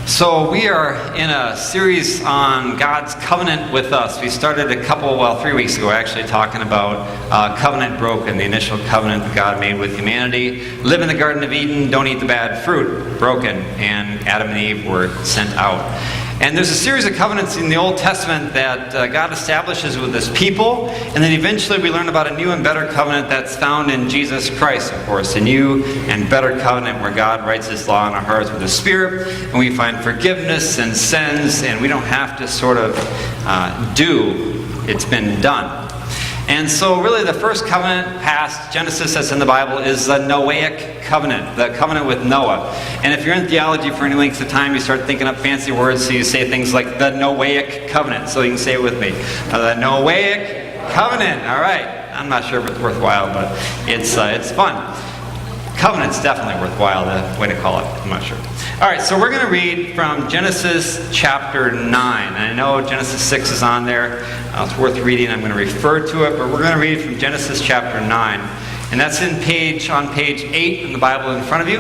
So we are in a series on God's covenant with us. We started 3 weeks ago actually talking about covenant broken, the initial covenant that God made with humanity. Live in the Garden of Eden, don't eat the bad fruit, broken, and Adam and Eve were sent out. And there's a series of covenants in the Old Testament that God establishes with His people, and then eventually we learn about a new and better covenant that's found in Jesus Christ, of course. A new and better covenant where God writes His law in our hearts with His Spirit, and we find forgiveness and sins, and we don't have to sort of do. It's been done. And so really the first covenant past Genesis that's in the Bible is the Noahic covenant, the covenant with Noah. And if you're in theology for any length of time, you start thinking up fancy words, so you say things like the Noahic covenant. So you can say it with me. The Noahic covenant. All right. I'm not sure if it's worthwhile, but it's fun. Covenant's definitely worthwhile, the way to call it. I'm not sure. All right, so we're going to read from Genesis chapter 9. And I know Genesis 6 is on there. It's worth reading. I'm going to refer to it, but we're going to read from Genesis chapter 9. And that's on page 8 in the Bible in front of you.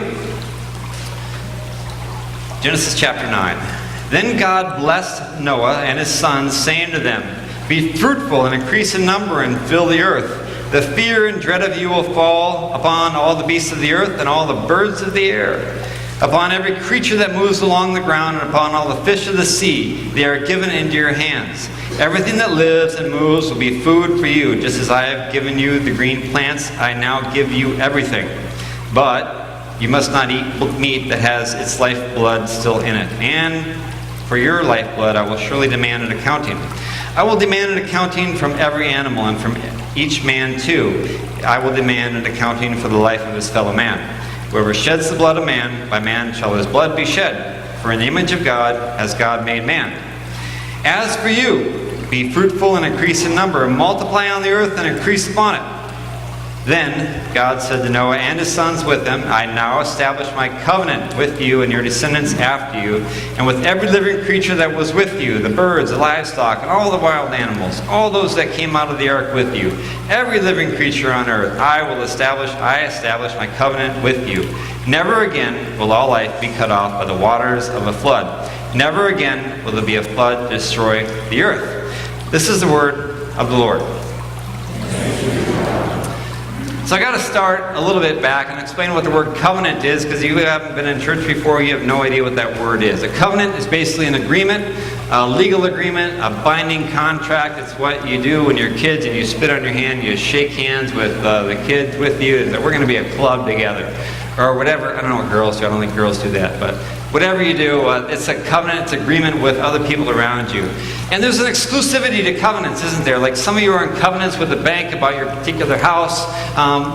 Genesis chapter 9. Then God blessed Noah and his sons, saying to them, "Be fruitful and increase in number and fill the earth. The fear and dread of you will fall upon all the beasts of the earth and all the birds of the air, upon every creature that moves along the ground, and upon all the fish of the sea. They are given into your hands. Everything that lives and moves will be food for you. Just as I have given you the green plants, I now give you everything. But you must not eat meat that has its lifeblood still in it. And for your lifeblood I will surely demand an accounting. I will demand an accounting from every animal, and from each man too. I will demand an accounting for the life of his fellow man. Whoever sheds the blood of man, by man shall his blood be shed. For in the image of God has God made man. As for you, be fruitful and increase in number, and multiply on the earth and increase upon it." Then God said to Noah and his sons with him, "I now establish my covenant with you and your descendants after you, and with every living creature that was with you, the birds, the livestock, and all the wild animals, all those that came out of the ark with you, every living creature on earth. I establish my covenant with you. Never again will all life be cut off by the waters of a flood. Never again will there be a flood to destroy the earth." This is the word of the Lord. So I got to start a little bit back and explain what the word covenant is, because if you haven't been in church before, you have no idea what that word is. A covenant is basically an agreement, a legal agreement, a binding contract. It's what you do when you're kids and you spit on your hand, you shake hands with the kids with you, and we're going to be a club together. Or whatever. I don't know what girls do. I don't think girls do that. But whatever you do, it's a covenant. It's agreement with other people around you. And there's an exclusivity to covenants, isn't there? Like some of you are in covenants with the bank about your particular house.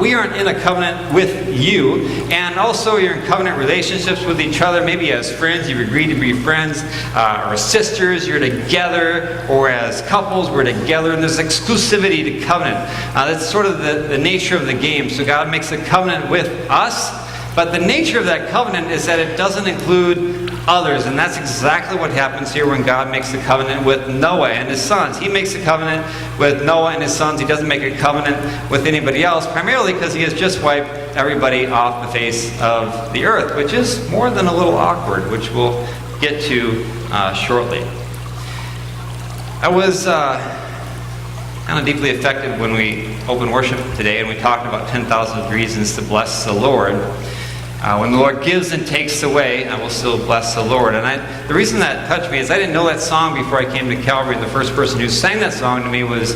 We aren't in a covenant with you. And also you're in covenant relationships with each other. Maybe as friends, you've agreed to be friends. Or sisters, you're together. Or as couples, we're together. And there's exclusivity to covenant. That's sort of the nature of the game. So God makes a covenant with us. But the nature of that covenant is that it doesn't include others. And that's exactly what happens here when God makes a covenant with Noah and his sons. He makes a covenant with Noah and his sons. He doesn't make a covenant with anybody else, primarily because he has just wiped everybody off the face of the earth, which is more than a little awkward, which we'll get to shortly. I was kind of deeply affected when we opened worship today and we talked about 10,000 reasons to bless the Lord. When the Lord gives and takes away, I will still bless the Lord. And the reason that touched me is I didn't know that song before I came to Calvary. The first person who sang that song to me was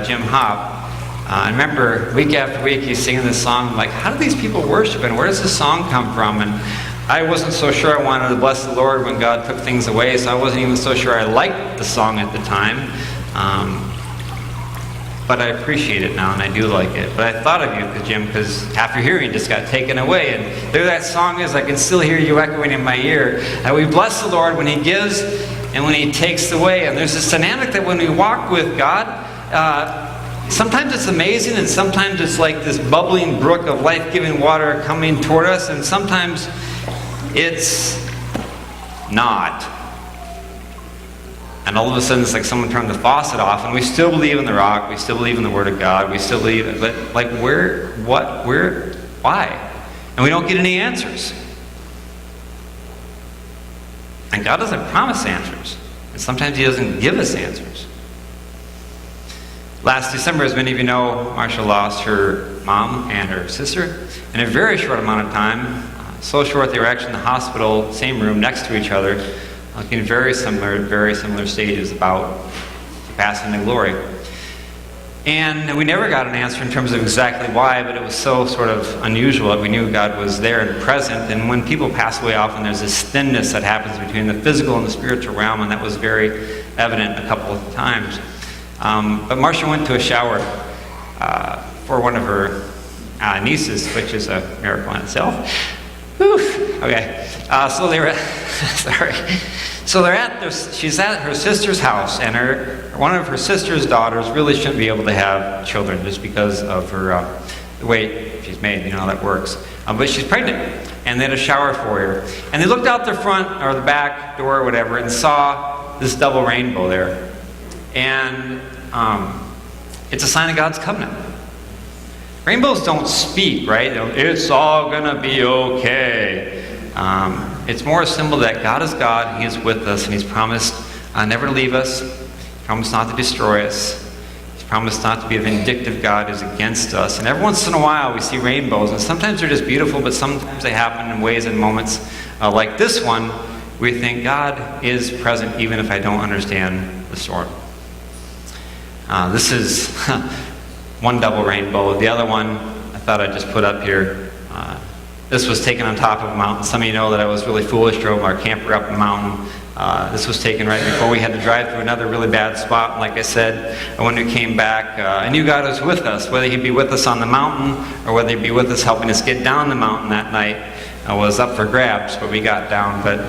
Jim Hopp. I remember week after week he's singing this song. I'm like, how do these people worship and where does this song come from? And I wasn't so sure I wanted to bless the Lord when God took things away, so I wasn't even so sure I liked the song at the time. But I appreciate it now, and I do like it. But I thought of you, Jim, because after hearing it just got taken away. And there that song is, I can still hear you echoing in my ear. And we bless the Lord when He gives and when He takes away. And there's this dynamic that when we walk with God, sometimes it's amazing, and sometimes it's like this bubbling brook of life-giving water coming toward us, and sometimes it's not. And all of a sudden, it's like someone turned the faucet off, and we still believe in the rock, we still believe in the Word of God, we still believe, but like where, what, where, why? And we don't get any answers. And God doesn't promise answers. And sometimes He doesn't give us answers. Last December, as many of you know, Marcia lost her mom and her sister in a very short amount of time. So short they were actually in the hospital, same room, next to each other, looking very similar stages about passing to glory. And we never got an answer in terms of exactly why, but it was so sort of unusual that we knew God was there and present. And when people pass away, often there's this thinness that happens between the physical and the spiritual realm, and that was very evident a couple of times. But Marcia went to a shower for one of her nieces, which is a miracle in itself. Whew. Okay. So they were, sorry. So she's at her sister's house, and one of her sister's daughters really shouldn't be able to have children just because of her the way she's made. You know how that works. But she's pregnant, and they had a shower for her. And they looked out the front or the back door or whatever and saw this double rainbow there. And it's a sign of God's covenant. Rainbows don't speak, right? It's all gonna be okay. It's more a symbol that God is God, He is with us, and He's promised never to leave us. He's promised not to destroy us. He's promised not to be a vindictive God who's against us. And every once in a while we see rainbows, and sometimes they're just beautiful, but sometimes they happen in ways and moments like this one. We think God is present even if I don't understand the storm. This is one double rainbow. The other one I thought I'd just put up here. This was taken on top of a mountain. Some of you know that I was really foolish, drove our camper up the mountain. This was taken right before we had to drive through another really bad spot. And like I said, when we came back, I knew God was with us. Whether He'd be with us on the mountain or whether He'd be with us helping us get down the mountain that night was up for grabs, but we got down. But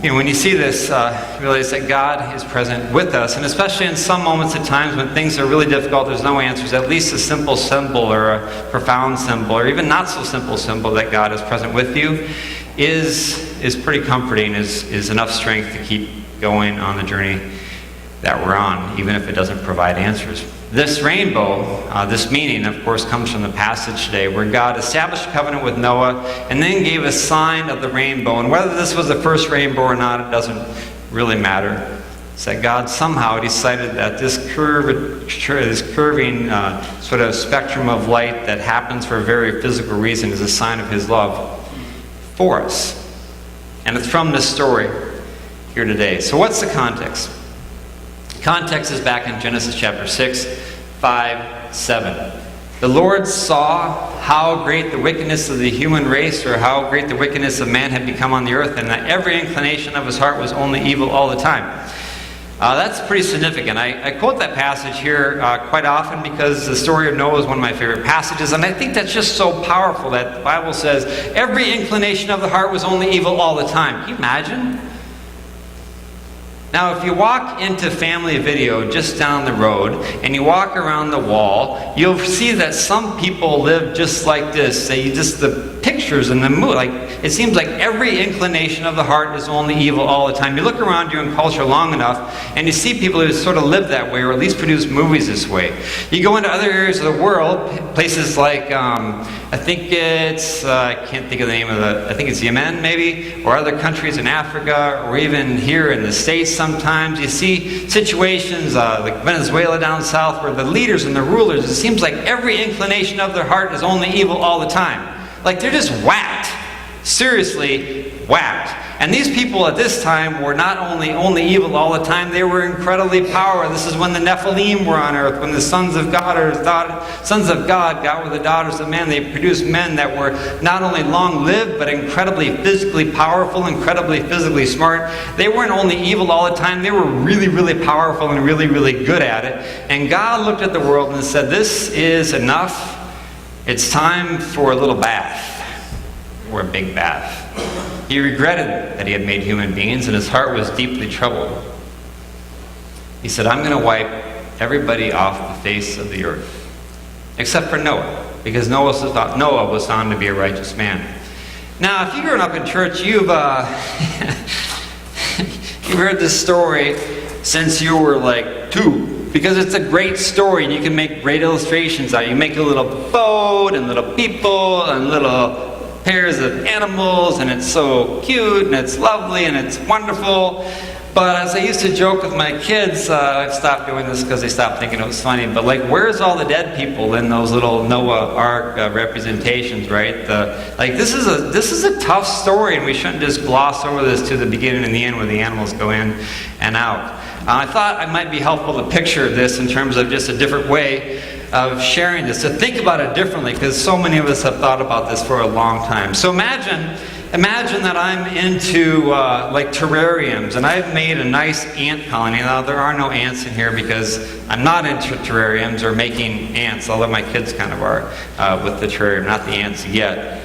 you know, when you see this, you realize that God is present with us, and especially in some moments at times when things are really difficult, there's no answers, at least a simple symbol or a profound symbol or even not so simple symbol that God is present with you is pretty comforting, is enough strength to keep going on the journey that we're on, even if it doesn't provide answers. This rainbow, this meaning, of course, comes from the passage today where God established a covenant with Noah and then gave a sign of the rainbow. And whether this was the first rainbow or not, it doesn't really matter. It's that God somehow decided that this curving sort of spectrum of light that happens for a very physical reason is a sign of His love for us. And it's from this story here today. So what's the context? Context is back in Genesis chapter 6, 5, 7. The Lord saw how great the wickedness of the human race, or how great the wickedness of man had become on the earth, and that every inclination of his heart was only evil all the time. That's pretty significant. I quote that passage here quite often because the story of Noah is one of my favorite passages, and I think that's just so powerful that the Bible says every inclination of the heart was only evil all the time. Can you imagine? Now, if you walk into Family Video just down the road and you walk around the wall, you'll see that some people live just like this. Just the pictures and the mood. Like it seems like every inclination of the heart is only evil all the time. You look around you in culture long enough, and you see people who sort of live that way, or at least produce movies this way. You go into other areas of the world, places like I think it's I can't think of the name of I think it's Yemen maybe, or other countries in Africa, or even here in the States. Sometimes you see situations like Venezuela down south where the leaders and the rulers, it seems like every inclination of their heart is only evil all the time. Like they're just whacked. Seriously whacked. And these people at this time were not only evil all the time, they were incredibly powerful. This is when the Nephilim were on earth, when the sons of God got with the daughters of men. They produced men that were not only long-lived, but incredibly physically powerful, incredibly physically smart. They weren't only evil all the time, they were really, really powerful and really, really good at it. And God looked at the world and said, this is enough. It's time for a little bath, or a big bath. He regretted that He had made human beings, and His heart was deeply troubled. He said, I'm going to wipe everybody off the face of the earth, except for Noah, because Noah was found to be a righteous man. Now, if you've grown up in church, you've heard this story since you were like 2, because it's a great story, and you can make great illustrations out. You make a little boat, and little people, and little pairs of animals, and it's so cute, and it's lovely, and it's wonderful. But as I used to joke with my kids, I've stopped doing this because they stopped thinking it was funny, but like, where's all the dead people in those little Noah Ark representations, right? This is a tough story, and we shouldn't just gloss over this to the beginning and the end where the animals go in and out. I thought it might be helpful to picture this in terms of just a different way of sharing this, to think about it differently, because so many of us have thought about this for a long time. So imagine that I'm into like terrariums, and I've made a nice ant colony. Now, there are no ants in here because I'm not into terrariums or making ants, although my kids kind of are with the terrarium, not the ants yet.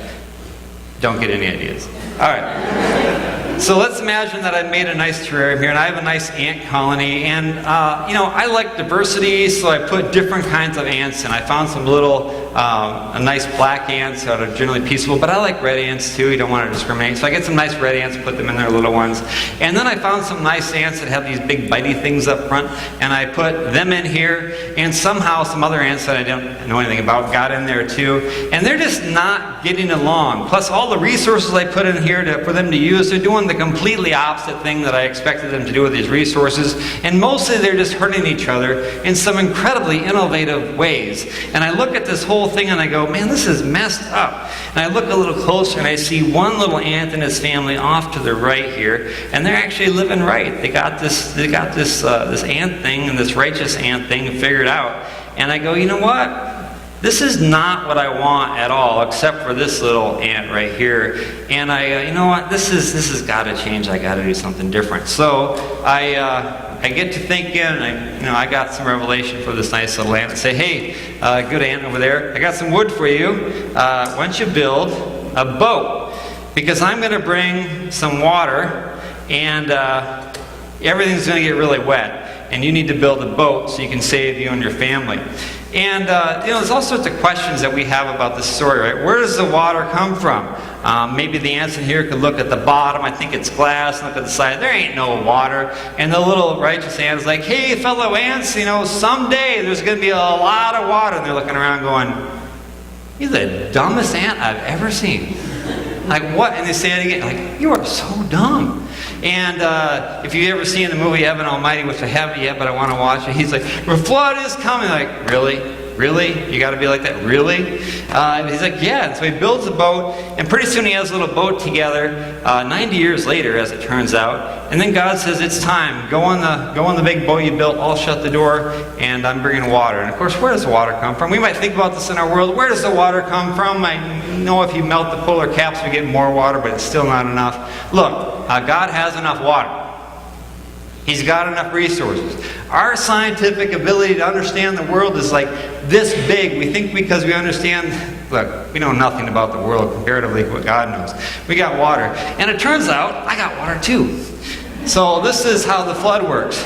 Don't get any ideas. All right. So let's imagine that I've made a nice terrarium here, and I have a nice ant colony, and I like diversity, so I put different kinds of ants in. I found some little, nice black ants that are generally peaceable, but I like red ants too. You don't want to discriminate. So I get some nice red ants, put them in there, little ones. And then I found some nice ants that have these big bitey things up front, and I put them in here, and somehow some other ants that I don't know anything about got in there too. And they're just not getting along. Plus all the resources I put in here for them to use, they're doing the completely opposite thing that I expected them to do with these resources. And mostly they're just hurting each other in some incredibly innovative ways. And I look at this whole thing and I go, man, this is messed up. And I look a little closer and I see one little ant and his family off to the right here, and they're actually living right. They got this ant thing and this righteous ant thing figured out. And I go, you know what? This is not what I want at all, except for this little ant right here. And I, you know what? This has got to change. I got to do something different. So I get to thinking, and I got some revelation for this nice little ant. I say, hey, good ant over there, I got some wood for you. Why don't you build a boat? Because I'm going to bring some water, and everything's going to get really wet. And you need to build a boat so you can save you and your family. And there's all sorts of questions that we have about this story, right? Where does the water come from? Maybe the ants in here could look at the bottom. I think it's glass. Look at the side. There ain't no water. And the little righteous ant is like, hey, fellow ants, someday there's going to be a lot of water. And they're looking around going, you're the dumbest ant I've ever seen. Like, what? And they say it again, like, you are so dumb. And if you've ever seen the movie Evan Almighty, which I haven't yet, but I want to watch it, he's like, the flood is coming. Like, really? Really? You got to be like that? Really? And he's like, yeah. And so he builds a boat, and pretty soon he has a little boat together, 90 years later, as it turns out. And then God says, it's time. Go on the big boat you built. I'll shut the door, and I'm bringing water. And of course, where does the water come from? We might think about this in our world. Where does the water come from? I know if you melt the polar caps, we get more water, but it's still not enough. Look, God has enough water. He's got enough resources. Our scientific ability to understand the world is like this big. We think because we understand, look, we know nothing about the world comparatively to what God knows. We got water. And it turns out, I got water too. So this is how the flood works.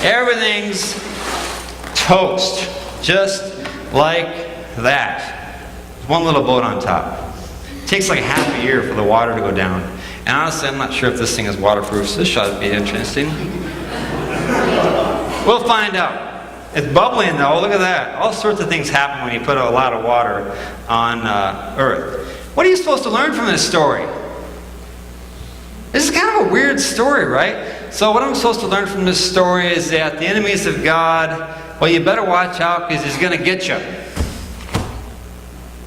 Everything's toast. Just like that. One little boat on top. It takes like half a year for the water to go down. And honestly, I'm not sure if this thing is waterproof, so this should be interesting. We'll find out. It's bubbling though, look at that. All sorts of things happen when you put a lot of water on earth. What are you supposed to learn from this story? This is kind of a weird story, right? So what I'm supposed to learn from this story is that the enemies of God, well, you better watch out because he's going to get you.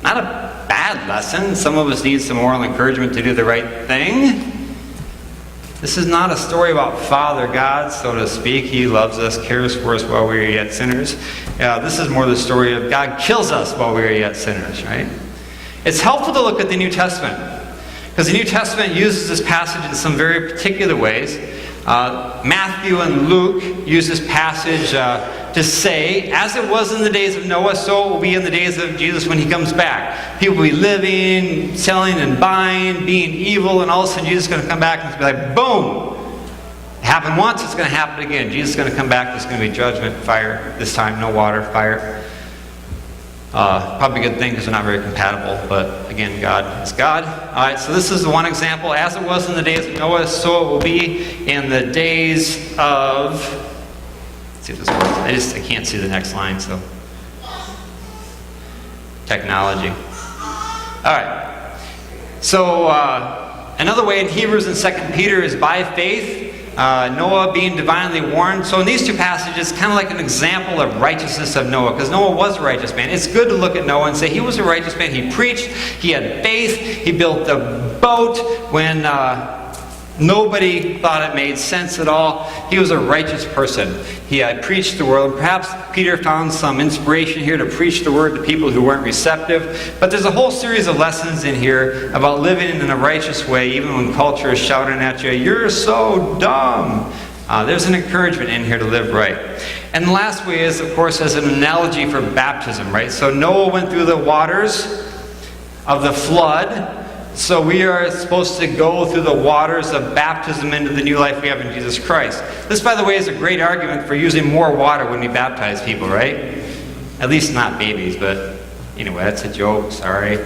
Not a bad lesson. Some of us need some moral encouragement to do the right thing. This is not a story about Father God, so to speak. He loves us, cares for us while we are yet sinners. This is more the story of God kills us while we are yet sinners, right? It's helpful to look at the New Testament, because the New Testament uses this passage in some very particular ways. Matthew and Luke use this passage to say, as it was in the days of Noah, so it will be in the days of Jesus when he comes back. People will be living, selling and buying, being evil, and all of a sudden Jesus is going to come back and be like, boom! It happened once, it's going to happen again. Jesus is going to come back, there's going to be judgment, fire. This time, no water, fire. Probably a good thing because they're not very compatible, but again, God is God. Alright, so this is the one example. As it was in the days of Noah, so it will be in the days of... Let's see if this works. I can't see the next line, so... Technology. All right. So another way in Hebrews and 2 Peter is by faith. Noah being divinely warned. So in these two passages, kind of like an example of righteousness of Noah, because Noah was a righteous man. It's good to look at Noah and say he was a righteous man. He preached, he had faith, he built the boat when nobody thought it made sense at all. He was a righteous person. He had preached the word. Perhaps Peter found some inspiration here to preach the word to people who weren't receptive. But there's a whole series of lessons in here about living in a righteous way, even when culture is shouting at you, "You're so dumb." There's an encouragement in here to live right. And the last way is, of course, as an analogy for baptism, right? So Noah went through the waters of the flood. So we are supposed to go through the waters of baptism into the new life we have in Jesus Christ. This, by the way, is a great argument for using more water when we baptize people, right? At least not babies, but anyway, that's a joke, sorry.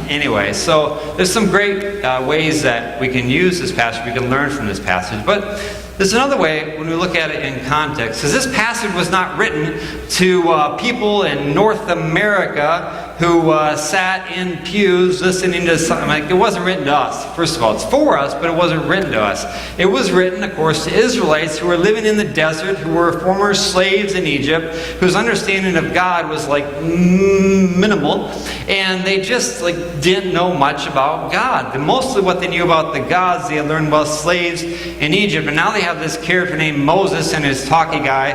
Anyway, so there's some great ways that we can use this passage, we can learn from this passage. But there's another way when we look at it in context, because this passage was not written to people in North America who sat in pews listening to something. Like, it wasn't written to us. First of all, it's for us, but it wasn't written to us. It was written, of course, to Israelites who were living in the desert, who were former slaves in Egypt, whose understanding of God was like minimal, and they just didn't know much about God. And mostly what they knew about the gods they had learned about slaves in Egypt, and now they have this character named Moses and his talkie guy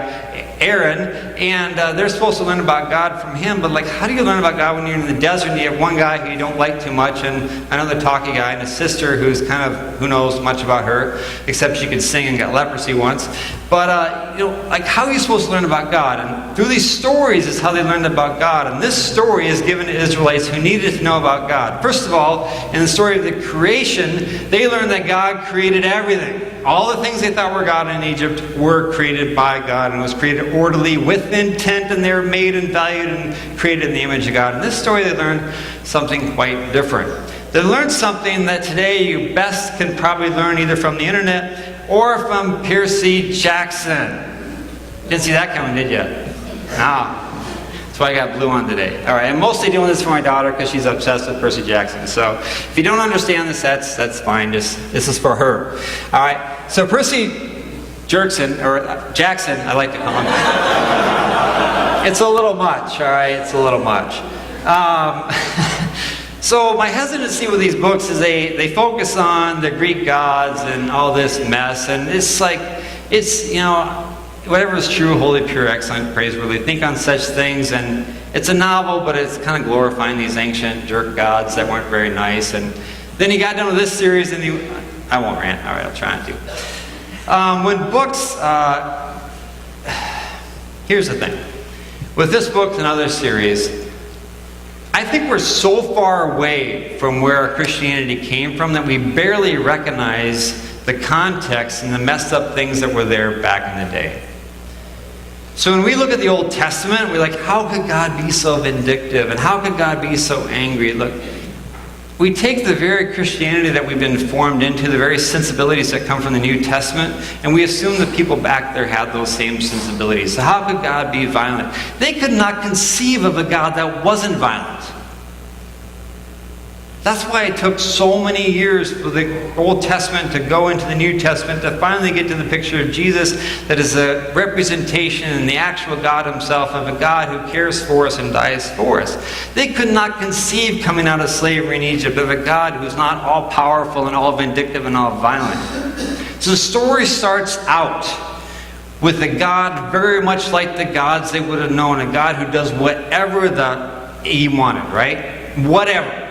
Aaron, and they're supposed to learn about God from him. But how do you learn about God when you're in the desert and you have one guy who you don't like too much, and another talkie guy, and a sister who's kind of, who knows much about her, except she could sing and got leprosy once. But how are you supposed to learn about God? And through these stories is how they learned about God. And this story is given to Israelites who needed to know about God. First of all, in the story of the creation, they learned that God created everything. All the things they thought were God in Egypt were created by God, and was created orderly with intent, and they were made and valued and created in the image of God. In this story, they learned something quite different. They learned something that today you best can probably learn either from the internet or from Percy Jackson. Didn't see that coming, did you? No. That's why I got blue on today. All right, I'm mostly doing this for my daughter because she's obsessed with Percy Jackson. So if you don't understand this, that's fine. This is for her. All right, so Percy Jackson, I like to call him. It's a little much, all right? It's a little much. So my hesitancy with these books is they focus on the Greek gods and all this mess, and it's whatever is true, holy, pure, excellent, praiseworthy, think on such things. And it's a novel, but it's kind of glorifying these ancient jerk gods that weren't very nice. And then he got done with this series, and I won't rant. All right, I'll try not to. When books, here's the thing. With this book and other series, I think we're so far away from where our Christianity came from that we barely recognize the context and the messed up things that were there back in the day. So when we look at the Old Testament, we're like, how could God be so vindictive? And how could God be so angry? Look, we take the very Christianity that we've been formed into, the very sensibilities that come from the New Testament, and we assume that people back there had those same sensibilities. So how could God be violent? They could not conceive of a God that wasn't violent. That's why it took so many years for the Old Testament to go into the New Testament to finally get to the picture of Jesus that is a representation and the actual God himself of a God who cares for us and dies for us. They could not conceive coming out of slavery in Egypt of a God who's not all powerful and all vindictive and all violent. So the story starts out with a God very much like the gods they would have known, a God who does whatever he wanted, right? Whatever.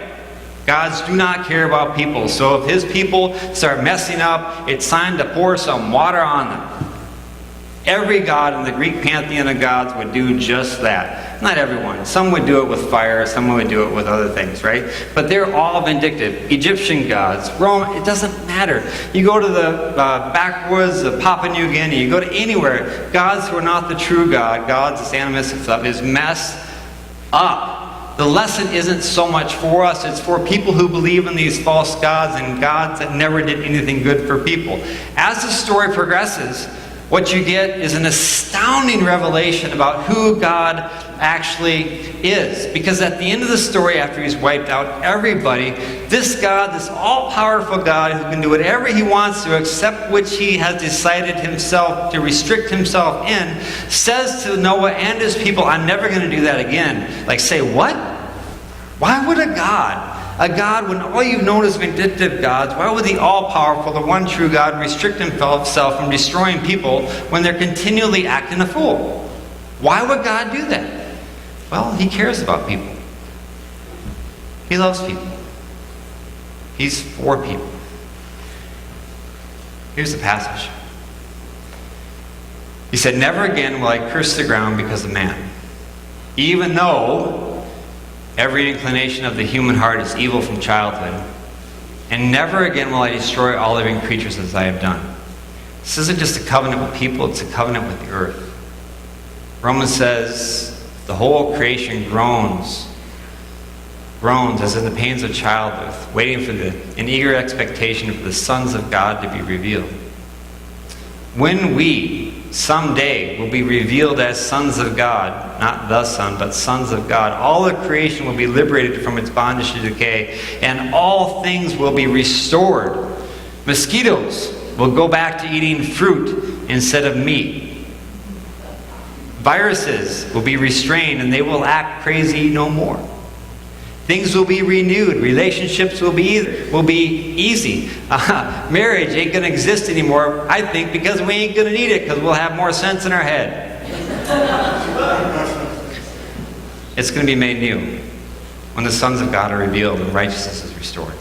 Gods do not care about people. So if his people start messing up, it's time to pour some water on them. Every god in the Greek pantheon of gods would do just that. Not everyone. Some would do it with fire, some would do it with other things, right? But they're all vindictive. Egyptian gods, Rome, it doesn't matter. You go to the backwoods of Papua New Guinea, you go to anywhere, gods who are not the true God, gods, this animistic stuff, is messed up. The lesson isn't so much for us, it's for people who believe in these false gods and gods that never did anything good for people. As the story progresses, What you get is an astounding revelation about who God actually is. Because at the end of the story, after he's wiped out everybody, this God, this all-powerful God who can do whatever he wants to, except which he has decided himself to restrict himself in, says to Noah and his people, I'm never going to do that again. Like, say, what? Why would a God, when all you've known is vindictive gods, why would the all-powerful, the one true God, restrict himself from destroying people when they're continually acting a fool? Why would God do that? Well, he cares about people. He loves people. He's for people. Here's the passage. He said, never again will I curse the ground because of man, even though every inclination of the human heart is evil from childhood, and never again will I destroy all living creatures as I have done. This isn't just a covenant with people, it's a covenant with the earth. Romans says the whole creation groans as in the pains of childbirth, waiting for an eager expectation for the sons of God to be revealed. When we someday will be revealed as sons of God, not the Son, but sons of God, all of creation will be liberated from its bondage to decay, and all things will be restored. Mosquitoes will go back to eating fruit instead of meat. Viruses will be restrained, and they will act crazy no more. Things will be renewed. Relationships will be easy. Marriage ain't going to exist anymore, I think, because we ain't going to need it, because we'll have more sense in our head. It's going to be made new when the sons of God are revealed and righteousness is restored.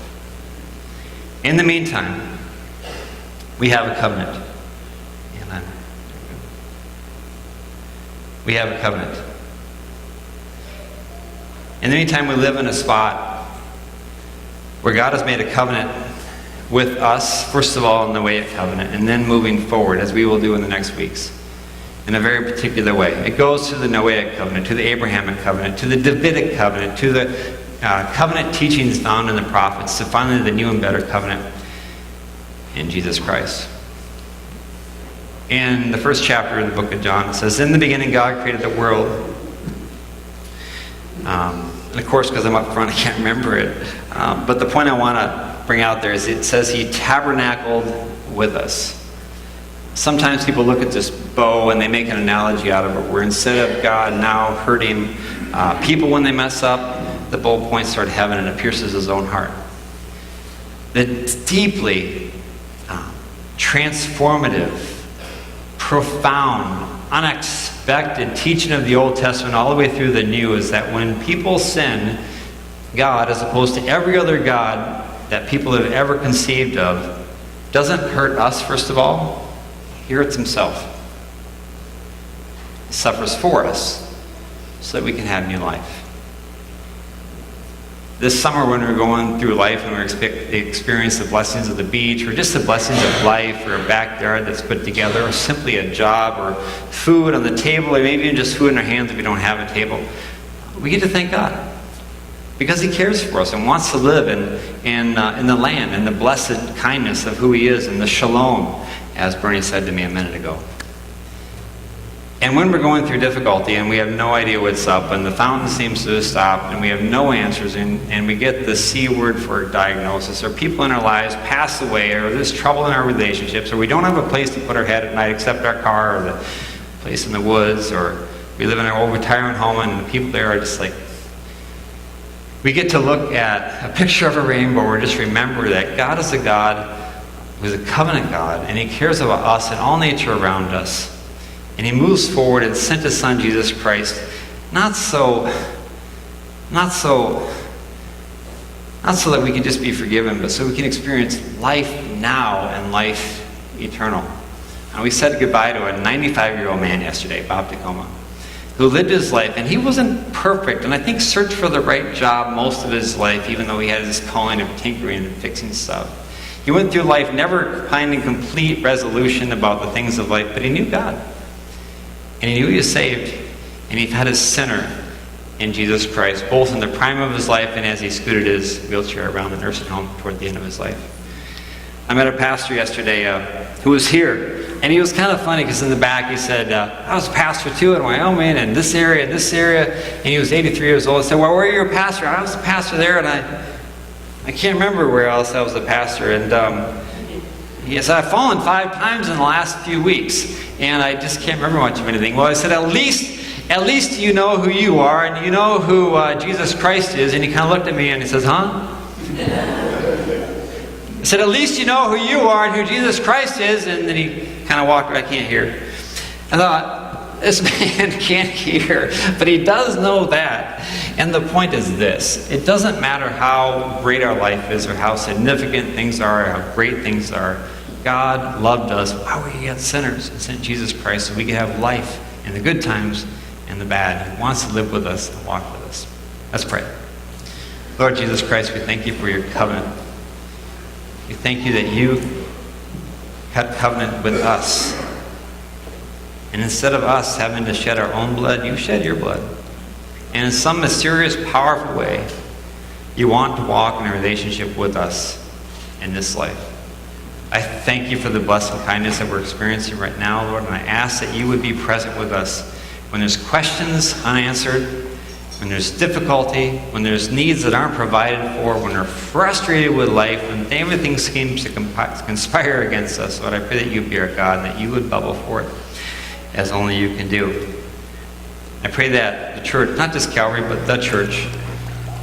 In the meantime, we have a covenant. We have a covenant. In the meantime, we live in a spot where God has made a covenant with us, first of all in the Noahic covenant, and then moving forward, as we will do in the next weeks, in a very particular way. It goes to the Noahic covenant, to the Abrahamic covenant, to the Davidic covenant, to the covenant teachings found in the prophets, to finally the new and better covenant in Jesus Christ. In the first chapter of the book of John, it says, in the beginning God created the world. And of course, because I'm up front, I can't remember it. But the point I want to bring out there is it says he tabernacled with us. Sometimes people look at this bow and they make an analogy out of it, where instead of God now hurting people when they mess up, the bow points toward heaven and it pierces his own heart. The deeply transformative, profound, unexpected teaching of the Old Testament all the way through the New is that when people sin, God, as opposed to every other God that people have ever conceived of, doesn't hurt us, first of all. He hurts himself. He suffers for us so that we can have new life. This summer when we're going through life and we experience the blessings of the beach, or just the blessings of life, or a backyard that's put together, or simply a job, or food on the table, or maybe even just food in our hands if we don't have a table, we get to thank God. Because he cares for us and wants to live in the land, and the blessed kindness of who he is, and the shalom, as Bernie said to me a minute ago. And when we're going through difficulty and we have no idea what's up, and the fountain seems to have stopped, and we have no answers, and we get the C word for diagnosis, or people in our lives pass away, or there's trouble in our relationships, or we don't have a place to put our head at night except our car, or the place in the woods, or we live in our old retirement home and the people there are just like, we get to look at a picture of a rainbow, or just remember that God is a God who's a covenant God, and he cares about us and all nature around us. And he moves forward and sent his son Jesus Christ, not so that we can just be forgiven, but so we can experience life now and life eternal. And we said goodbye to a 95-year-old man yesterday, Bob Tacoma, who lived his life, and he wasn't perfect, and I think searched for the right job most of his life, even though he had this calling of tinkering and fixing stuff. He went through life never finding complete resolution about the things of life, but he knew God. And he knew he was saved, and he had a sinner in Jesus Christ, both in the prime of his life and as he scooted his wheelchair around the nursing home toward the end of his life. I met a pastor yesterday who was here And he was kind of funny because in the back he said, I was a pastor too in Wyoming and this area and this area. And he was 83 years old. I said, well, where are you a pastor? I was a pastor there, and I can't remember where else I was a pastor. And he said, I've fallen 5 times in the last few weeks, and I just can't remember much of anything. Well, I said, at least you know who you are, and you know who Jesus Christ is. And he kind of looked at me and he says, huh? I said, at least you know who you are and who Jesus Christ is. And then he kind of walked away. I can't hear. I thought, this man can't hear, but he does know that. And the point is this: it doesn't matter how great our life is or how significant things are or how great things are. God loved us while we were yet sinners and sent Jesus Christ so we could have life in the good times and the bad. He wants to live with us and walk with us. Let's pray. Lord Jesus Christ, we thank you for your covenant. We thank you that you had covenant with us. And instead of us having to shed our own blood, you shed your blood. And in some mysterious, powerful way, you want to walk in a relationship with us in this life. I thank you for the blessed kindness that we're experiencing right now, Lord, and I ask that you would be present with us when there's questions unanswered, when there's difficulty, when there's needs that aren't provided for, when we're frustrated with life, when everything seems to conspire against us. Lord, I pray that you be our God and that you would bubble forth as only you can do. I pray that the church, not just Calvary, but the church,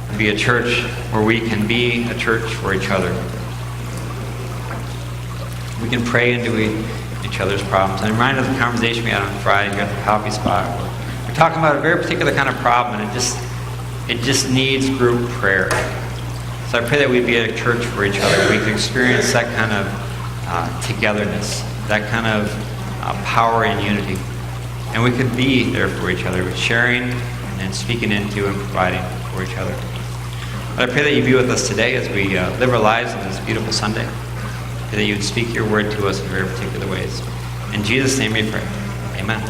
would be a church where we can be a church for each other. We can pray into each other's problems. I'm reminded of the conversation we had on Friday here at the coffee spot. We're talking about a very particular kind of problem, and it just needs group prayer. So I pray that we'd be a church for each other. We can experience that kind of togetherness, that kind of power and unity. And we could be there for each other, sharing and speaking into and providing for each other. But I pray that you be with us today as we live our lives on this beautiful Sunday. That you would speak your word to us in very particular ways. In Jesus' name we pray. Amen.